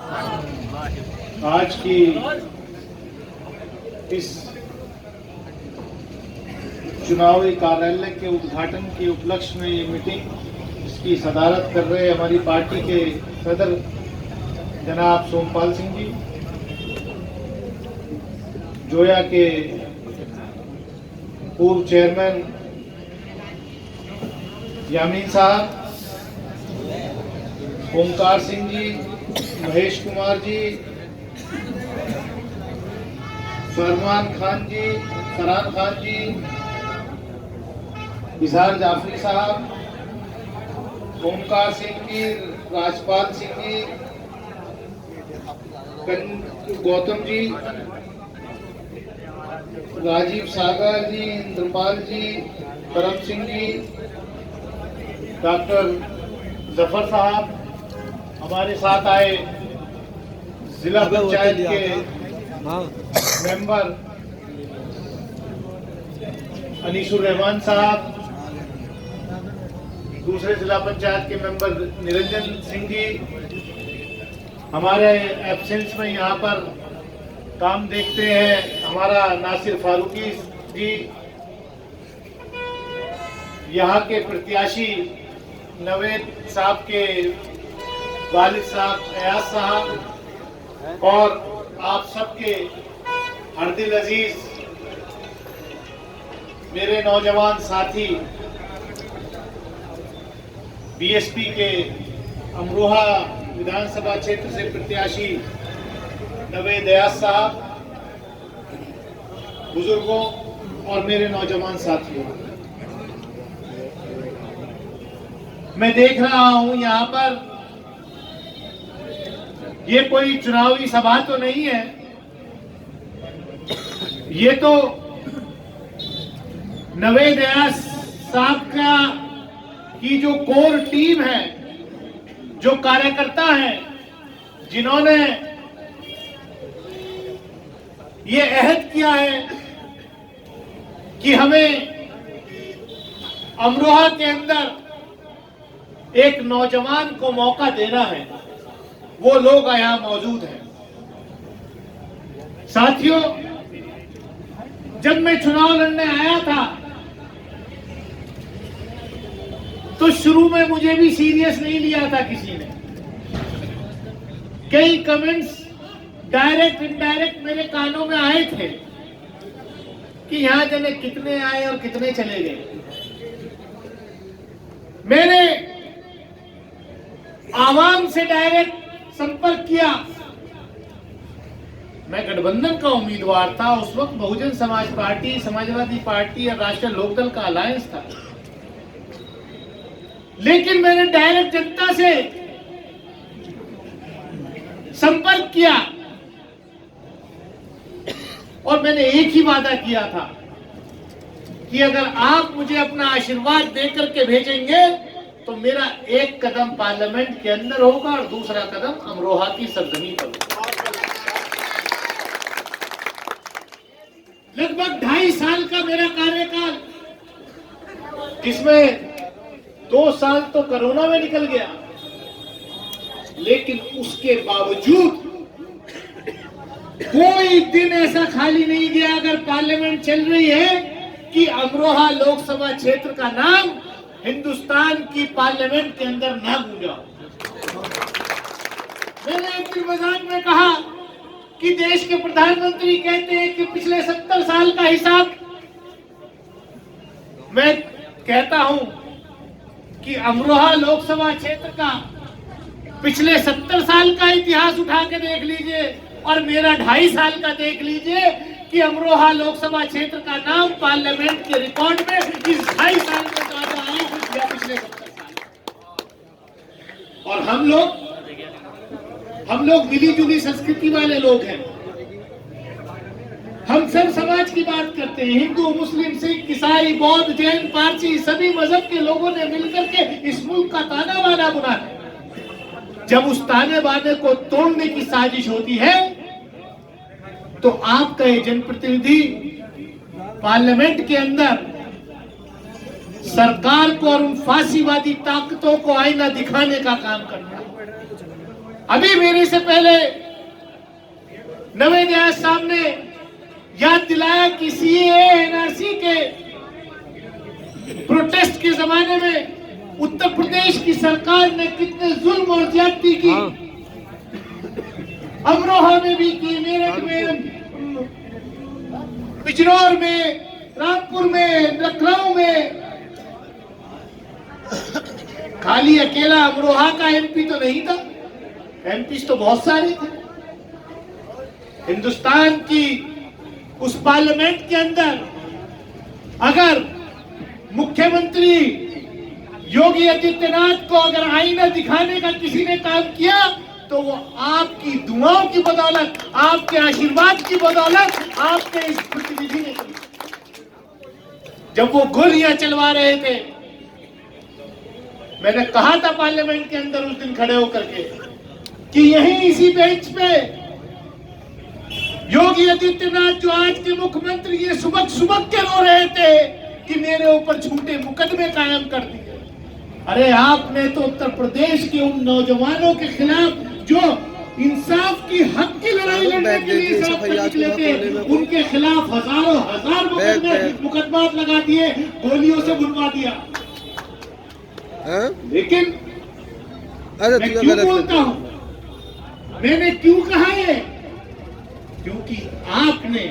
आज की इस चुनावी कार्यालय के उद्घाटन के उपलक्ष्य में ये मीटिंग इसकी सदारत कर रहे हमारी पार्टी के सदर जनाब सोमपाल सिंह जी, जोया के पूर्व चेयरमैन यामीन साहब, ओमकार सिंह जी, महेश कुमार जी, फरमान खान जी, फरहान खान जी, इजहार जाफरी साहब, ओमकार सिंह जी, राजपाल सिंह जी, गौतम जी, राजीव सागर जी, इंद्रपाल जी, करम सिंह जी, डॉक्टर जफर साहब, हमारे साथ आए जिला पंचायत के मेंबर अनीसुर रहमान साहब, दूसरे जिला पंचायत के मेंबर निरंजन सिंह जी, हमारे एब्सेंस में यहाँ पर काम देखते हैं हमारा नासिर फारूकी जी, यहाँ के प्रत्याशी नवेद साहब के वालिद साहब अयाज साहब और आप सबके हरदिल अजीज मेरे नौजवान साथी बीएसपी के अमरोहा विधानसभा क्षेत्र से प्रत्याशी नवेद अयाज साहब, बुजुर्गों और मेरे नौजवान साथियों, मैं देख रहा हूं यहाँ पर ये कोई चुनावी सभा तो नहीं है, ये तो नवेद अयाज साहब का की जो कोर टीम है, जो कार्यकर्ता है, जिन्होंने ये अहद किया है कि हमें अमरोहा के अंदर एक नौजवान को मौका देना है, वो लोग यहाँ मौजूद हैं। साथियों, जब मैं चुनाव लड़ने आया था तो शुरू में मुझे भी सीरियस नहीं लिया था किसी ने। कई कमेंट्स डायरेक्ट इनडायरेक्ट मेरे कानों में आए थे कि यहां जाने कितने आए और कितने चले गए। मैंने आवाम से डायरेक्ट संपर्क किया। मैं गठबंधन का उम्मीदवार था, उस वक्त बहुजन समाज पार्टी, समाजवादी पार्टी और राष्ट्रीय लोकदल का अलायंस था, लेकिन मैंने डायरेक्ट जनता से संपर्क किया और मैंने एक ही वादा किया था कि अगर आप मुझे अपना आशीर्वाद देकर के भेजेंगे तो मेरा एक कदम पार्लियामेंट के अंदर होगा और दूसरा कदम अमरोहा की सरजमीन पर होगा। लगभग 2.5 साल का मेरा कार्यकाल, जिसमें 2 साल तो कोरोना में निकल गया, लेकिन उसके बावजूद कोई दिन ऐसा खाली नहीं गया अगर पार्लियामेंट चल रही है कि अमरोहा लोकसभा क्षेत्र का नाम हिंदुस्तान की पार्लियामेंट के अंदर ना गूंजा। मैंने एक दिन मजाक में कहा कि देश के प्रधानमंत्री कहते हैं कि पिछले 70 साल का हिसाब, मैं कहता हूं कि अमरोहा लोकसभा क्षेत्र का पिछले 70 साल का इतिहास उठा के देख लीजिए और मेरा 2.5 साल का देख लीजिए कि अमरोहा लोकसभा क्षेत्र का नाम पार्लियामेंट के रिकॉर्ड में इस 2.5 साल में ज्यादा आया या पिछले 70 साल। और हम लोग मिली जुली संस्कृति वाले लोग हैं। हम सब समाज की बात करते हैं, हिंदू, मुस्लिम, सिख, ईसाई, बौद्ध, जैन, पारसी, सभी मजहब के लोगों ने मिलकर के इस मुल्क का ताना बाना बुना है। जब उस ताने बाने को तोड़ने की साजिश होती है तो आपका ये जनप्रतिनिधि पार्लियामेंट के अंदर सरकार को और उन फांसीवादी ताकतों को आईना दिखाने का काम करता है। अभी मेरे से पहले नवेद व्यास साहब ने याद दिलाया कि सीएए एनआरसी के प्रोटेस्ट के जमाने में उत्तर प्रदेश की सरकार ने कितने जुल्म और ज्यादती की। अमरोहा में भी की, मेरठ में, बिजनौर में, रामपुर में, लखनऊ में। खाली अकेला अमरोहा का एमपी तो नहीं था, एमपी तो बहुत सारे थे। हिंदुस्तान की उस पार्लियामेंट के अंदर अगर मुख्यमंत्री योगी आदित्यनाथ को अगर आईना दिखाने का किसी ने काम किया तो वो आपकी दुआओं की बदौलत, आपके आशीर्वाद की बदौलत, आपके इस प्रतिनिधि ने की। जब वो गोलियां चलवा रहे थे, मैंने कहा था पार्लियामेंट के अंदर उस दिन खड़े होकर के कि यहीं इसी बेंच पे योगी आदित्यनाथ जो आज के मुख्यमंत्री ये सुबह सुबह के रो रहे थे कि मेरे ऊपर झूठे मुकदमे कायम कर दिए। अरे आपने तो उत्तर प्रदेश के उन नौजवानों के खिलाफ जो इंसाफ की हक की लड़ाई लड़ने के लिए निकले थे, उनके खिलाफ हजारों हजार मुकदमा लगा दिए, गोलियों से बुलवा दिया। लेकिन मैं क्यों बोलता हूं, मैंने क्यों कहा है? क्योंकि आपने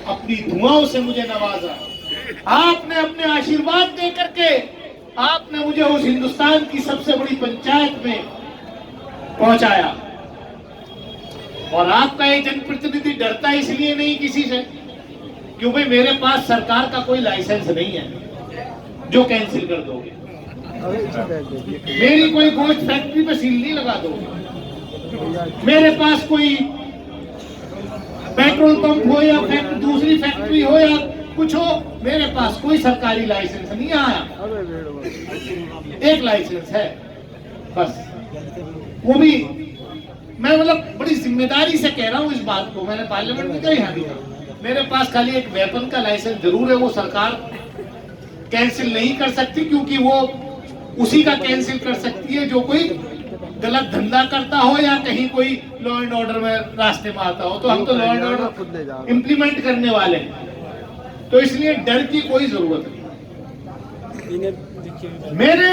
अपनी दुआओं से मुझे नवाजा, आपने अपने आशीर्वाद दे करके आपने मुझे उस हिंदुस्तान की सबसे बड़ी पंचायत में पहुंचाया। और आपका ये जनप्रतिनिधि डरता इसलिए नहीं किसी से क्योंकि मेरे पास सरकार का कोई लाइसेंस नहीं है जो कैंसिल कर दोगे। मेरी कोई गोश्त फैक्ट्री पे सील नहीं लगा दोगे। मेरे पास कोई पेट्रोल पंप हो या दूसरी फैक्ट्री हो या कुछ हो, मेरे पास कोई सरकारी लाइसेंस नहीं आया। एक लाइसेंस है बस, वो भी मैं मतलब बड़ी जिम्मेदारी से कह रहा हूँ इस बात को। मैंने पार्लियामेंट में कही है, मेरे पास खाली एक वेपन का लाइसेंस जरूर है, वो सरकार कैंसिल नहीं कर सकती क्योंकि वो उसी का कैंसिल कर सकती है जो कोई गलत धंधा करता हो या कहीं कोई लॉ एंड ऑर्डर में रास्ते में आता हो। तो हम तो लॉ एंड ऑर्डर इंप्लीमेंट करने वाले हैं, तो इसलिए डर की कोई जरूरत नहीं। मेरे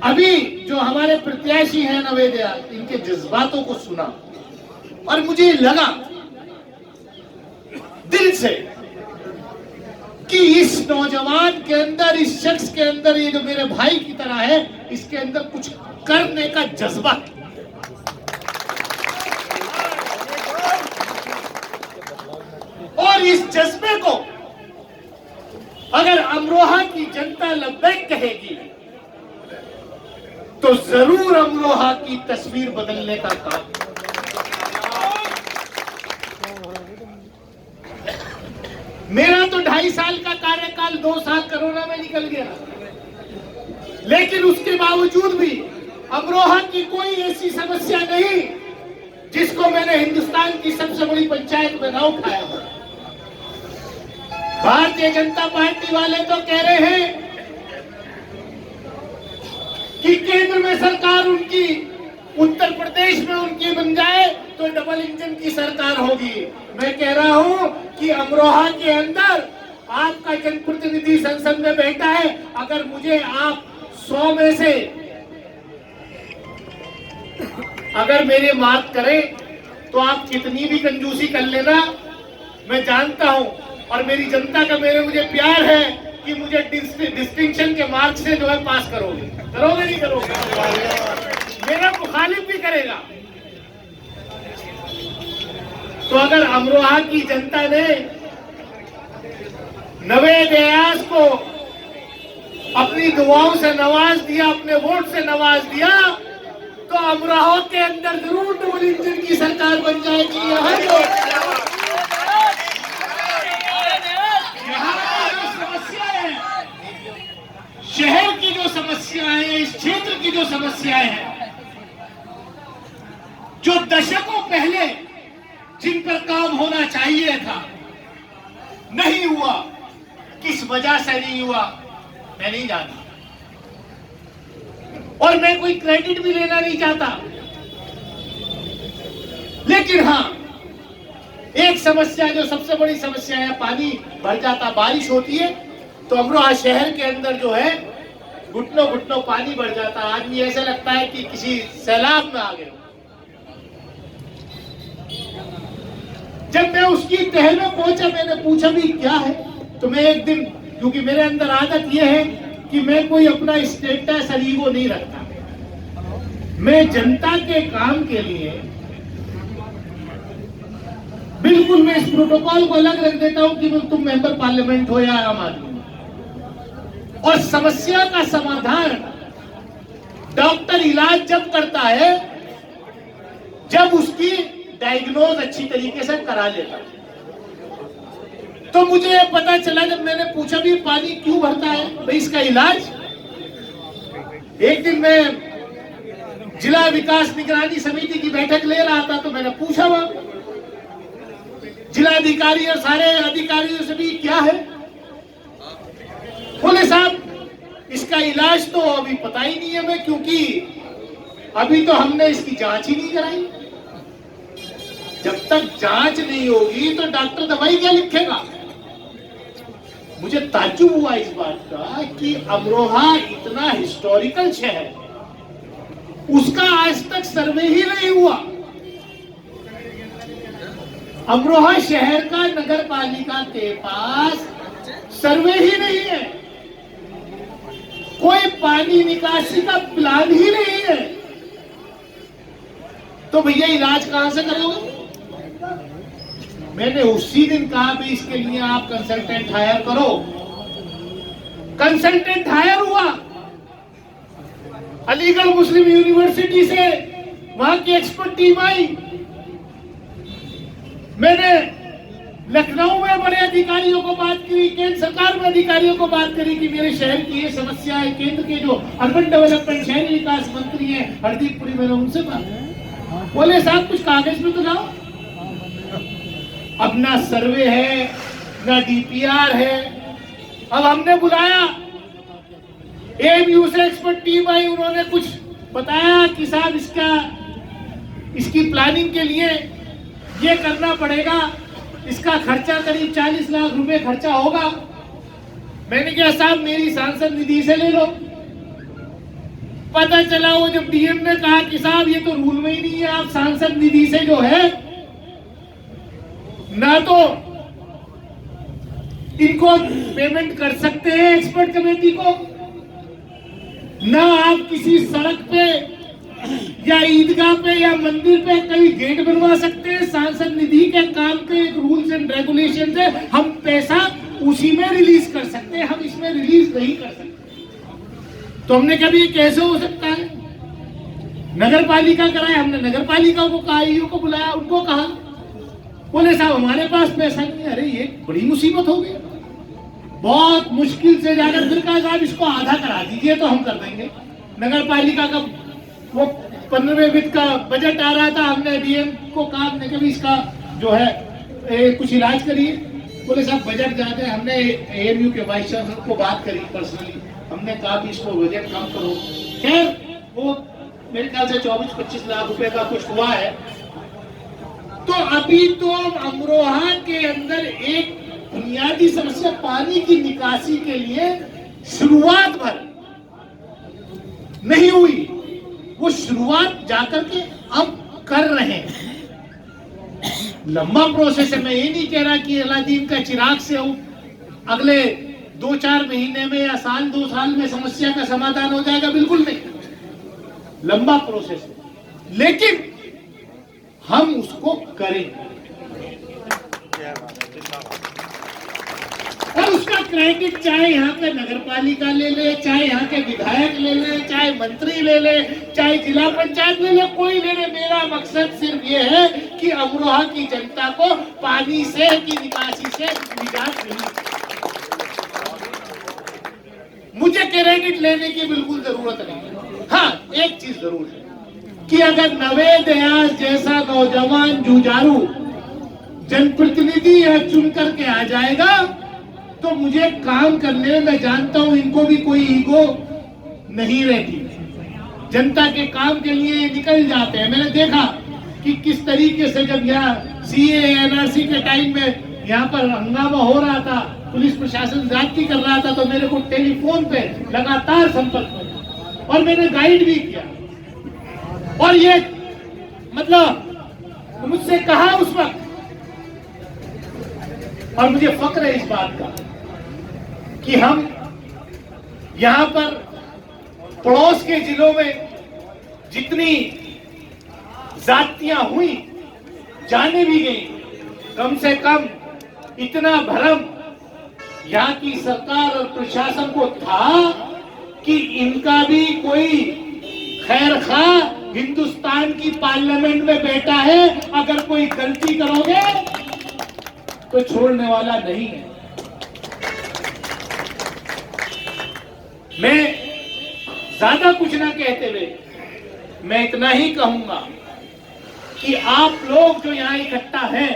अभी जो हमारे प्रत्याशी हैं नवेद व्यास, इनके जज्बातों को सुना और मुझे लगा दिल से कि इस नौजवान के अंदर, इस शख्स के अंदर, ये जो मेरे भाई की तरह है, इसके अंदर कुछ करने का जज्बा है। और इस जज्बे को अगर अमरोहा की जनता लब्बैक कहेगी तो जरूर अमरोहा की तस्वीर बदलने का काम। मेरा तो 2.5 साल का कार्यकाल 2 साल कोरोना में निकल गया, लेकिन उसके बावजूद भी अमरोहा की कोई ऐसी समस्या नहीं जिसको मैंने हिंदुस्तान की सबसे बड़ी पंचायत में ना उठाया। भारतीय जनता पार्टी वाले तो कह रहे हैं कि केंद्र में सरकार उनकी, उत्तर प्रदेश में उनकी बन जाए तो डबल इंजन की सरकार होगी। मैं कह रहा हूं कि अमरोहा के अंदर आपका जनप्रतिनिधि संसद में बैठा है, अगर मुझे आप 100 में से अगर मेरे मार्क करें तो आप कितनी भी कंजूसी कर लेना, मैं जानता हूं और मेरी जनता का मुझे प्यार है कि मुझे डिस्टिंक्शन के मार्क से जो है पास करोगे। करोगे नहीं करोगे? मेरा मुखालिफ भी करेगा। तो अगर अमरोहा की जनता ने नवेद व्यास को अपनी दुआओं से नवाज दिया, अपने वोट से नवाज दिया, तो अमरोहा के अंदर जरूर डबल इंजन की सरकार बन जाएगी। यहाँ जो समस्याएं हैं, शहर की जो समस्याएं हैं, इस क्षेत्र की जो समस्याएं हैं, जो दशकों पहले जिन पर काम होना चाहिए था, नहीं हुआ। किस वजह से नहीं हुआ मैं नहीं जानता। और मैं कोई क्रेडिट भी लेना नहीं चाहता, लेकिन हाँ, एक समस्या जो सबसे बड़ी समस्या है, पानी भर जाता, बारिश होती है तो अमरोहा शहर के अंदर जो है घुटनों घुटनों पानी भर जाता, आदमी ऐसा लगता है कि किसी सैलाब में आ गए। जब मैं उसकी तह में पहुंचा, मैंने पूछा भी क्या है, तो मैं एक दिन, क्योंकि मेरे अंदर आदत यह है कि मैं कोई अपना स्टेटस और ईगो नहीं रखता, मैं जनता के काम के लिए बिल्कुल मैं इस प्रोटोकॉल को अलग रख देता हूं कि तुम मेंबर पार्लियामेंट हो या आम आदमी, और समस्या का समाधान डॉक्टर इलाज जब करता है जब उसकी डायग्नोज अच्छी तरीके से करा लेता है। तो मुझे पता चला जब मैंने पूछा भी पानी क्यों भरता है भाई, इसका इलाज। एक दिन मैं जिला विकास निगरानी समिति की बैठक ले रहा था, तो मैंने पूछा वहां जिलाधिकारी और सारे अधिकारियों से भी क्या है, बोले साहब इसका इलाज तो अभी पता ही नहीं है हमें, क्योंकि अभी तो हमने इसकी जांच ही नहीं कराई। जब तक जांच नहीं होगी तो डॉक्टर दवाई क्या लिखेगा। मुझे ताज्जुब हुआ इस बात का कि अमरोहा इतना हिस्टोरिकल शहर, उसका आज तक सर्वे ही नहीं हुआ। अमरोहा शहर का नगर पालिका के पास सर्वे ही नहीं है, कोई पानी निकासी का प्लान ही नहीं है, तो भैया इलाज कहां से करोगे। मैंने उसी दिन कहा भी इसके लिए आप कंसल्टेंट हायर करो। कंसल्टेंट हायर हुआ, अलीगढ़ मुस्लिम यूनिवर्सिटी से वहां की एक्सपर्ट टीम आई। मैंने लखनऊ में बड़े अधिकारियों को बात करी, केंद्र सरकार में अधिकारियों को बात करी कि मेरे शहर की ये समस्या है। केंद्र के जो अर्बन डेवलपमेंट शहरी विकास मंत्री हैं हरदीप पुरी, मैंने उनसे बात, बोले साहब कुछ कागज में तो लाओ। अब ना सर्वे है ना डीपीआर है। अब हमने बुलाया, एएमयू से एक्सपर्ट टीम आई, उन्होंने कुछ बताया कि साहब इसकी प्लानिंग के लिए ये करना पड़ेगा, इसका खर्चा करीब 40 लाख रुपए खर्चा होगा। मैंने कहा साहब मेरी सांसद निधि से ले लो। पता चला वो जब डीएम ने कहा कि साहब ये तो रूल में ही नहीं है, आप सांसद निधि से जो है ना तो इनको पेमेंट कर सकते हैं एक्सपर्ट कमेटी को, ना आप किसी सड़क पे या ईदगाह पे या मंदिर पे कहीं गेट बनवा सकते हैं। सांसद निधि के काम के एक रूल्स एंड रेगुलेशन है, हम पैसा उसी में रिलीज कर सकते हैं, हम इसमें रिलीज नहीं कर सकते। तो हमने कहा ये कैसे हो सकता है, नगर पालिका कराए। हमने नगर पालिका को कहा, ईओ को बुलाया, उनको कहा, बोले साहब हमारे पास पैसा नहीं है। अरे ये बड़ी मुसीबत हो गई, बहुत मुश्किल से जाकर फिर कहा साहब इसको आधा करा दीजिए तो हम कर देंगे। नगर पालिका का वो 15वें वित्त का बजट आ रहा था, हमने डीएम को कहा, हमने कहा इसका जो है कुछ इलाज करिए। बोले साहब बजट ज्यादा है। हमने एएमयू के वाइस चांसलर को बात करी पर्सनली, हमने कहा भी इसको बजट कम करो। खैर वो मेरे ख्याल से 24-25 लाख रुपए का कुछ हुआ है। तो अभी तो अमरोहा के अंदर एक बुनियादी समस्या पानी की निकासी के लिए शुरुआत भर नहीं हुई, वो शुरुआत जाकर के अब कर रहे हैं। लंबा प्रोसेस है, मैं ये नहीं कह रहा कि अलादीन का चिराग से हो अगले 2-4 महीने में या साल 2 साल में समस्या का समाधान हो जाएगा, बिल्कुल नहीं, लंबा प्रोसेस है, लेकिन हम उसको करें और उसका क्रेडिट चाहे यहाँ के नगर पालिका ले ले, चाहे यहाँ के विधायक ले ले, चाहे मंत्री ले ले, चाहे जिला पंचायत ले ले, कोई ले ले। मेरा मकसद सिर्फ ये है कि अमरोहा की जनता को पानी से की निकासी से निजात मिले। मुझे क्रेडिट लेने की बिल्कुल जरूरत नहीं। हाँ एक चीज जरूर है कि अगर नवेद व्यास जैसा नौजवान जुझारू जनप्रतिनिधि यहाँ चुन करके आ जाएगा तो मुझे काम करने में, मैं जानता हूं इनको भी कोई ईगो नहीं रहती, जनता के काम के लिए निकल जाते हैं। मैंने देखा कि किस तरीके से जब यहाँ CAA NRC के टाइम में यहाँ पर हंगामा हो रहा था, पुलिस प्रशासन ज्यादती कर रहा था, तो मेरे को टेलीफोन पे लगातार संपर्क में और मैंने गाइड भी किया। और ये मतलब मुझसे कहा उस वक्त, और मुझे फक्र है इस बात का कि हम यहाँ पर पड़ोस के जिलों में जितनी जातियां हुई, जाने भी गई, कम से कम इतना भरम यहाँ की सरकार और प्रशासन को था कि इनका भी कोई खैर खा हिंदुस्तान की पार्लियामेंट में बैठा है, अगर कोई गलती करोगे तो छोड़ने वाला नहीं है। मैं ज्यादा कुछ ना कहते हुए मैं इतना ही कहूंगा कि आप लोग जो यहाँ इकट्ठा हैं,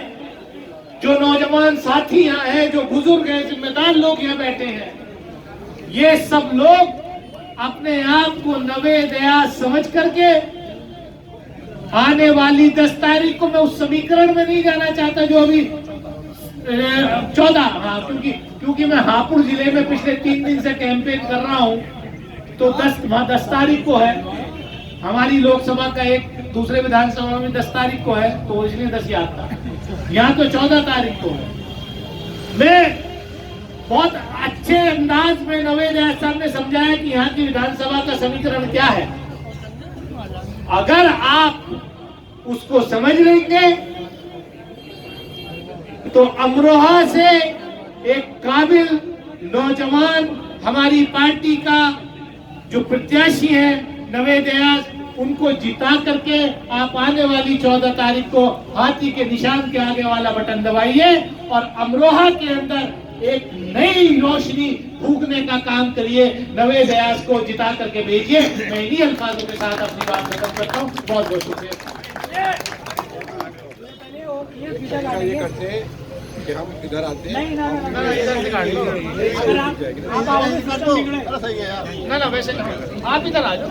जो नौजवान साथी यहाँ हैं, जो बुजुर्ग हैं, जिम्मेदार लोग यहाँ बैठे हैं, ये सब लोग अपने आप को नवे दया समझ करके आने वाली 10 तारीख को, मैं उस समीकरण में नहीं जाना चाहता जो अभी 14, हाँ, क्योंकि मैं हापुड़ जिले में पिछले 3 दिन से कैंपेन कर रहा हूँ, तो 10 तारीख को है हमारी लोकसभा का, एक दूसरे विधानसभा में 10 तारीख को है, तो इसलिए 10 याद था। यहाँ तो 14 तारीख को है। मैं बहुत अच्छे अंदाज में नवेद साहब ने समझाया कि यहाँ की विधानसभा का समीकरण क्या है। अगर आप उसको समझ लेंगे तो अमरोहा से एक काबिल नौजवान हमारी पार्टी का जो प्रत्याशी है नवेद दयाल, उनको जिता करके आप आने वाली 14 तारीख को हाथी के निशान के आगे वाला बटन दबाइए और अमरोहा के अंदर एक नई रोशनी फूकने का काम करिए। नवेद दयाल को जिता करके भेजिए। मैं इन्हीं अल्फाजों के साथ अपनी बात खत्म करता हूँ। बहुत बहुत शुक्रिया। ये करते हैं कि हम इधर आते हैं, ना वैसे आप इधर आ जाओ।